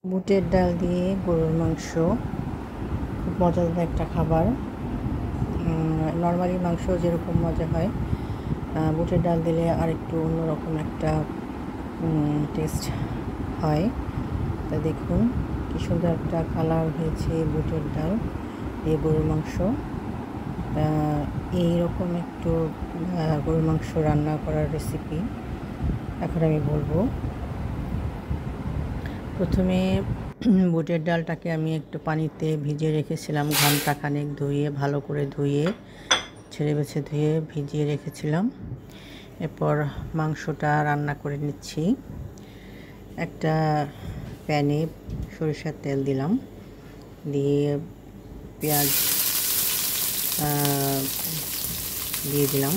বুটের ডাল দিয়ে গরুর মাংস খুব মজাদার একটা খাবার। নর্মালি মাংস যেরকম মজা হয়, বুটের ডাল দিলে আরেকটু অন্যরকম একটা টেস্ট হয়। তা দেখুন কি সুন্দর একটা কালার হয়েছে বুটের ডাল দিয়ে গরুর মাংস। এইরকম একটু গরুর মাংস রান্না করার রেসিপি এখন আমি বলবো। প্রথমে বুটের ডালটাকে আমি একটু পানিতে ভিজিয়ে রেখেছিলাম, ঘন্টাখানেক ভালো করে ছেড়ে বেছে ধুয়ে ভিজিয়ে রেখেছিলাম। এরপর মাংসটা রান্না করে নিচ্ছি। একটা প্যানে সরিষার তেল দিলাম, দিয়ে পেঁয়াজ দিয়ে দিলাম।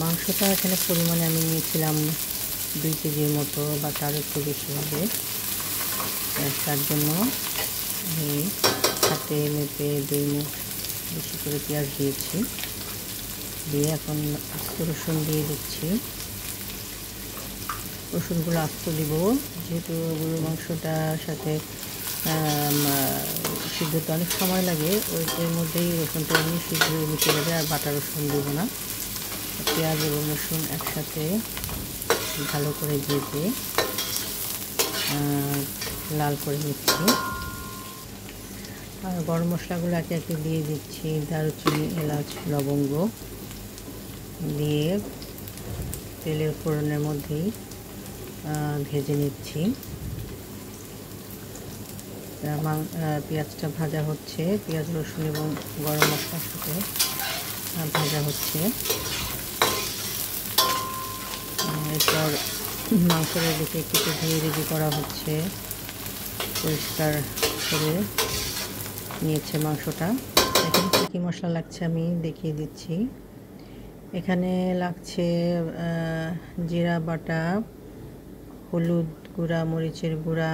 মাংসটা এখানে পরিমাণে আমি নিয়েছিলাম 2 কেজির মতো বা তার একটু বেশি হবে। তার জন্য আমি হাতে মেপে 2 মুঠ বেশি করে পেঁয়াজ দিয়েছি। দিয়ে এখন আস্ত রসুন দিয়ে দিচ্ছি। রসুনগুলো আস্ত দিব, যেহেতু গরুর মাংসটার সাথে সিদ্ধতে অনেক সময় লাগে। এর মধ্যেই রসুনটা এমনি সিদ্ধ মিশে যাবে, আর বাটা রসুন দেবো না। পেঁয়াজ এবং রসুন একসাথে ভালো করে ভেজে লাল করে নিচ্ছি। আর গরম মশলাগুলো একে একে দিয়ে দিচ্ছি। দারুচিনি, এলাচ, লবঙ্গ দিয়ে তেলের ফোড়নের মধ্যেই ভেজে নিচ্ছি। পেঁয়াজটা ভাজা হচ্ছে, পেঁয়াজ, রসুন এবং গরম মশলার সাথে ভাজা হচ্ছে। এরপর মাংসের দিকে একটু ধুয়ে রেডি করা হচ্ছে। পরিষ্কার করে নিয়েছে মাংসটা। এখানে কী কী মশলা লাগছে আমি দেখিয়ে দিচ্ছি। এখানে লাগছে জিরা বাটা, হলুদ গুঁড়া, মরিচের গুঁড়া,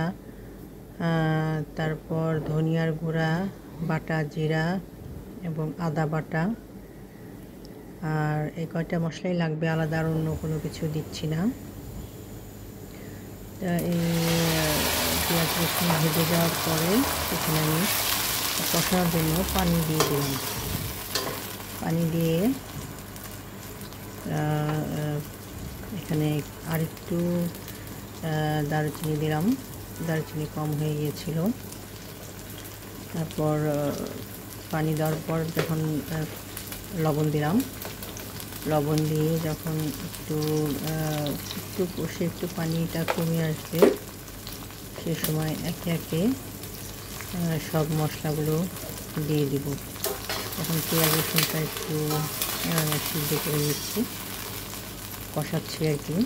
তারপর ধনিয়ার গুঁড়া, বাটা জিরা এবং আদা বাটা। আর এই কয়টা মশলাই লাগবে, আলাদা আর অন্য কোনো কিছু দিচ্ছি না। এই পেঁয়াজ রসুন ভেজে যাওয়ার পরে এখানে আমি কষানোর জন্য পানি দিয়ে দিলাম। পানি দিয়ে এখানে আরেকটু দারুচিনি দিলাম, দারুচিনি কম হয়ে গিয়েছিল। তারপর পানি দেওয়ার পর যখন লবণ দিলাম, লবণ দিয়ে যখন একটু কষে একটু পানিটা কমে আসবে, সে সময় একে একে সব মশলাগুলো দিয়ে দিব। এখন পেঁয়াজ রসুনটা একটু সিদ্ধ করে নিচ্ছি, কষাচ্ছি আর কি।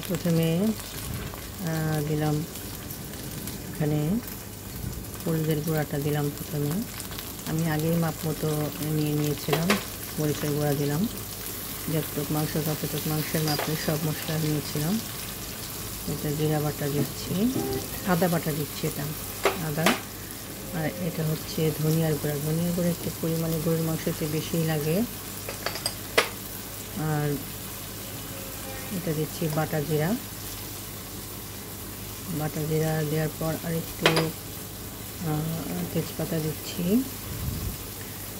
প্রথমে দিলাম এখানে হলুদের গুঁড়াটা দিলাম। প্রথমে আমি আগেই মাপ মতো নিয়েছিলাম, মরিচের গুঁড়া দিলাম। যতটুক মাংস ততটুক মাংসের মাপে সব মশলা নিয়েছিলাম। এটা জিরা বাটা দিচ্ছি, আদা বাটা দিচ্ছি, এটা আদা। আর এটা হচ্ছে ধনিয়ার গুঁড়া। ধনিয়ার গুঁড়া একটু পরিমাণে গরুর মাংসতে বেশিই লাগে। আর এটা দিচ্ছি বাটা জিরা। বাটা জিরা দেওয়ার পর আরেকটু তেজপাতা দিচ্ছি,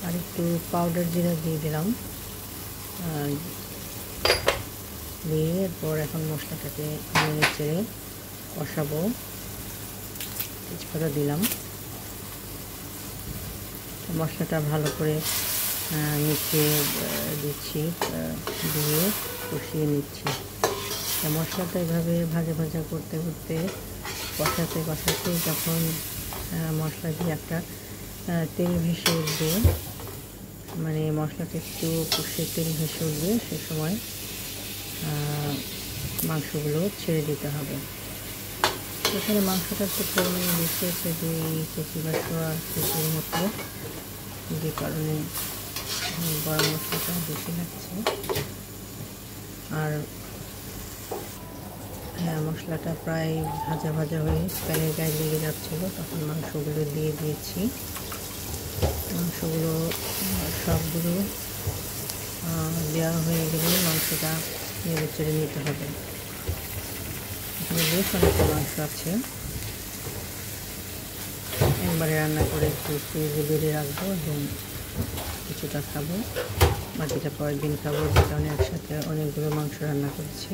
আর একটু পাউডার জিরা দিয়ে দিলাম। দিয়ে এরপর এখন মশলাটাকে নেড়ে চেড়ে কষাবো। তেজপাতা দিলাম, মশলাটা ভালো করে মিশিয়ে দিচ্ছি, দিয়ে কষিয়ে নিচ্ছি। মশলাটা এভাবে ভাজা ভাজা করতে করতে কষাতে যখন মশলা দিয়ে একটা তেল ভেসে উঠবে, মানে মশলাটা একটু কষে তেল ভেসে উঠবে, সে সময় মাংসগুলো ছেড়ে দিতে হবে। এখানে মাংসটা একটু পরিমাণে বেশি হচ্ছে, 2 কেজি বা 1.5 কেজির মতো, যে কারণে গরম মশলাটা বেশি লাগছে। আর মশলাটা প্রায় ভাজা ভাজা হয়ে প্যানের গায়ে লেগে যাচ্ছিলো, তখন মাংসগুলো দিয়ে দিয়েছি। মাংসগুলো সবগুলো দেওয়া হয়ে গেলে মাংসটা নেড়ে চেড়ে নিতে হবে। বেশ অনেকটা মাংস আছে। একবারে রান্না করে একটু ফ্রিজে বেড়ে রাখবো এবং কিছুটা খাবো, বাকিটা পরের দিন খাবো। যে কারণে একসাথে অনেকগুলো মাংস রান্না করেছি।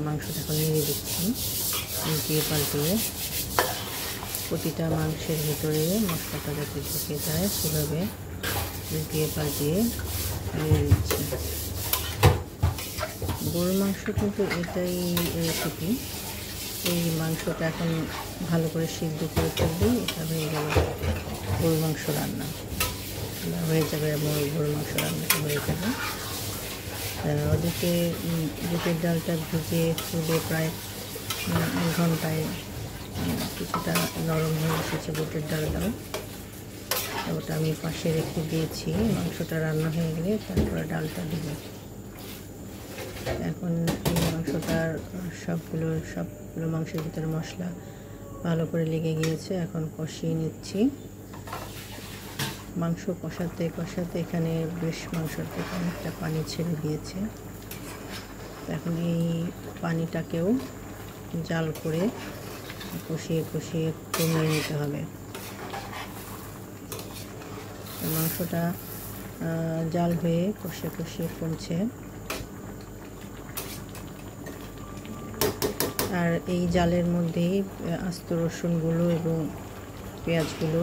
মাংসটা এখন নেড়ে দিচ্ছি, উল্টিয়ে পাল্টিয়ে। প্রতিটা মাংসের ভিতরে মশলাটা যাতে ঢুকে যায় সেভাবে উল্টিয়ে পাল্টিয়ে নেড়ে দিচ্ছি। গরুর মাংস কিন্তু এটাই রেসিপি। এই মাংসটা এখন ভালো করে সিদ্ধ করে ফেললেই এটা হয়ে গেল গরুর মাংস রান্না, হয়ে যাবে এবং গরুর মাংস রান্নাটা হয়ে যাবে। ওদিকে বুটের ডালটা ভিজে তুলে প্রায় 1 ঘন্টায় কিছুটা নরম হয়ে এসেছে বুটের ডালটাও। ওটা আমি পাশে রেখে দিয়েছি। মাংসটা রান্না হয়ে গেলে তারপরে ডালটা দিব। এখন এই মাংসটার সবগুলো মাংসের ভিতরে মশলা ভালো করে লেগে গিয়েছে। এখন কষিয়ে নিচ্ছি। মাংস কষাতে কষাতে এখানে বেশ মাংসর থেকে অনেকটা পানি ছেড়ে দিয়েছে। এখন এই পানিটাকেও জাল করে কষিয়ে কষিয়ে কমিয়ে নিতে হবে। মাংসটা জাল হয়ে কষিয়ে কষিয়ে কমছে। আর এই জালের মধ্যেই আস্ত রসুনগুলো এবং পেঁয়াজগুলো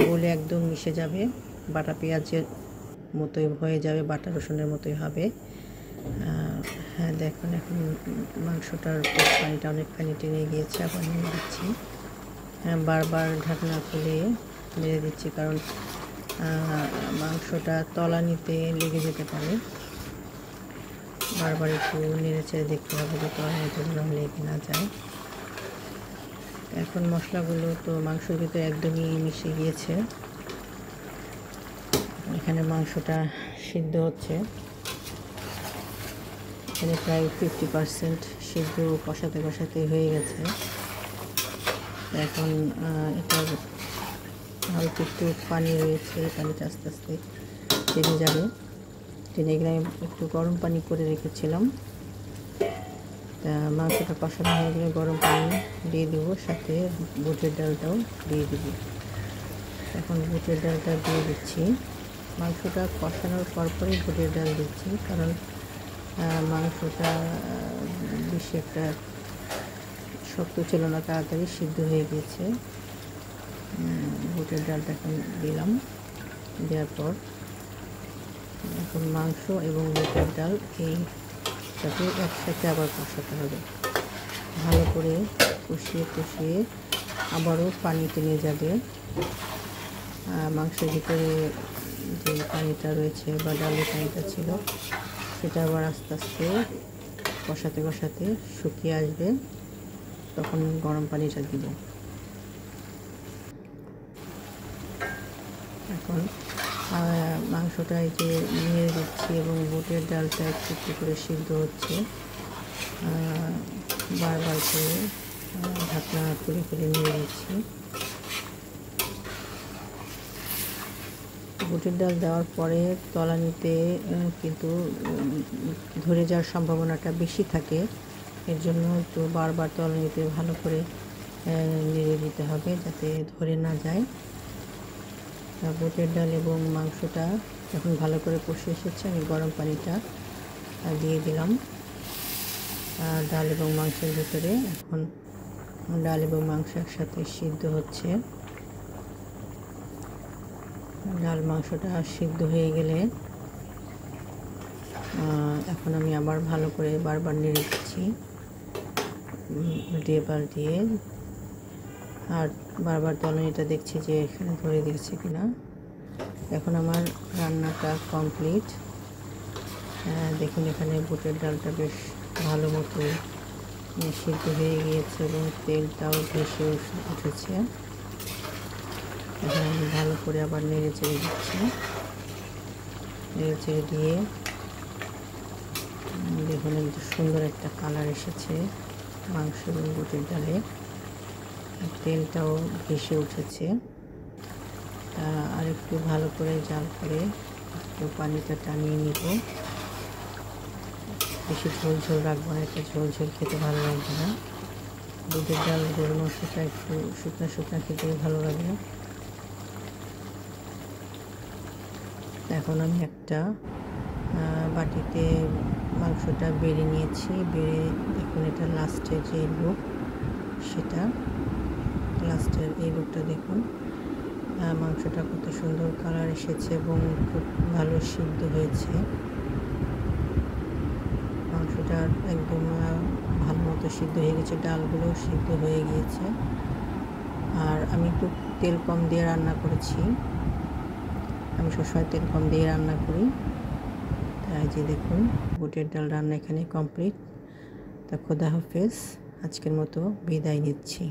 গলে একদম মিশে যাবে, বাটা পেঁয়াজের মতোই হয়ে যাবে, বাটা রসুনের মতোই হবে। হ্যাঁ দেখুন, এখন মাংসটার পানিটা অনেকখানি টেনে গিয়েছে। আবার নেড়ে দিচ্ছি। হ্যাঁ, বারবার ঢাকনা খুলে নেড়ে দিচ্ছি, কারণ মাংসটা তলানিতে লেগে যেতে পারে। বারবার একটু নেড়ে চেড়ে দেখতে হবে যে তলানিতে যেন লেগে না যায়। এখন মশলাগুলো তো মাংসের ভিতরে একদমই মিশে গিয়েছে। এখানে মাংসটা সিদ্ধ হচ্ছে। এখানে প্রায় 50% সিদ্ধ কষাতে কষাতে হয়ে গেছে। এখন এটার অল্প একটু পানি রয়েছে, পানিটা আস্তে আস্তে টেনে যাবে। টেনে গেলে আমি একটু গরম পানি করে রেখেছিলাম। মাংসটা কষানো হয়ে গেলে গরম পানি দিয়ে দেবো, সাথে বুটের ডালটাও দিয়ে দেবো। এখন বুটের ডালটা দিয়ে দিচ্ছি। মাংসটা কষানোর পরপরই বুটের ডাল দিচ্ছি, কারণ মাংসটা বেশি একটা শক্ত ছিল না, তাড়াতাড়ি সিদ্ধ হয়ে গিয়েছে। বুটের ডালটা এখন দিলাম। দেওয়ার পর এখন মাংস এবং বুটের ডাল এইটাকে একসাথে আবার কষাতে হবে। ভালো করে কষিয়ে কষিয়ে আবারও পানি টেনে যাবে। মাংসের ভিতরে যে পানিটা রয়েছে বা ডালের পানিটা ছিল, সেটা আবার আস্তে আস্তে কষাতে কষাতে শুকিয়ে আসবে। তখন গরম পানিটা দিব। এখন মাংসটা এই যে নিয়ে দিচ্ছি এবং বুটের ডালটা একটু একটু করে সিদ্ধ হচ্ছে। বারবার করে ঢাকনা খুলে খুলে নিয়ে দিচ্ছি। বুটের ডাল দেওয়ার পরে তলানিতে কিন্তু ধরে যাওয়ার সম্ভাবনাটা বেশি থাকে। এর জন্য একটু বারবার তলানিতে ভালো করে নেড়ে দিতে হবে, যাতে ধরে না যায়। বুটের ডাল এবং মাংসটা যখন ভালো করে কষে এসেছে, আমি গরম পানিটা দিয়ে দিলাম ডাল এবং মাংসের ভিতরে। এখন ডাল এবং মাংস একসাথে সিদ্ধ হচ্ছে। ডাল মাংসটা সিদ্ধ হয়ে গেলে এখন আমি আবার ভালো করে বারবার নেড়ে দিচ্ছি, উল্টিয়ে পাল্টিয়ে। আর বারবার তলানিটা দেখছি যে এখানে ধরে দিয়েছে কিনা। এখন আমার রান্নাটা কমপ্লিট। দেখুন, এখানে বুটের ডালটা বেশ ভালো মতো সিদ্ধ হয়ে গিয়েছে এবং তেলটাও ভেসে উঠেছে। এখন আমি ভালো করে আবার নেড়ে চেড়ে দিচ্ছি। নেড়ে চেড়ে দিয়ে দেখুন সুন্দর একটা কালার এসেছে মাংস এবং বুটের ডালে। তেলটাও ভেসে উঠেছে। আর একটু ভালো করে জাল করে একটু পানিটা টানিয়ে নিব। বেশি ঝোল ঝোল রাখবো না, এটা ঝোল ঝোল খেতে ভালো লাগবে না। দুধের ডাল গরুর মাংসটা একটু শুকনো শুকনো খেতে ভালো লাগে। এখন আমি একটা বাটিতে মাংসটা বেড়ে নিয়েছি। বেড়ে দেখুন এটা লাস্টের যে লুক, সেটা লাস্টের এই লুকটা দেখুন। মাংসটা কত সুন্দর কালার এসেছে এবং খুব ভালো সিদ্ধ হয়েছে। মাংসটা একদম ভালো মতো সিদ্ধ হয়ে গেছে, ডালগুলোও সিদ্ধ হয়ে গিয়েছে। আর আমি একটু তেল কম দিয়ে রান্না করেছি, আমি সবসময় তেল কম দিয়ে রান্না করি। তাই যে দেখুন বুটের ডাল রান্না এখানে কমপ্লিট। তা খোদা হাফেজ, আজকের মতো বিদায় নিচ্ছি।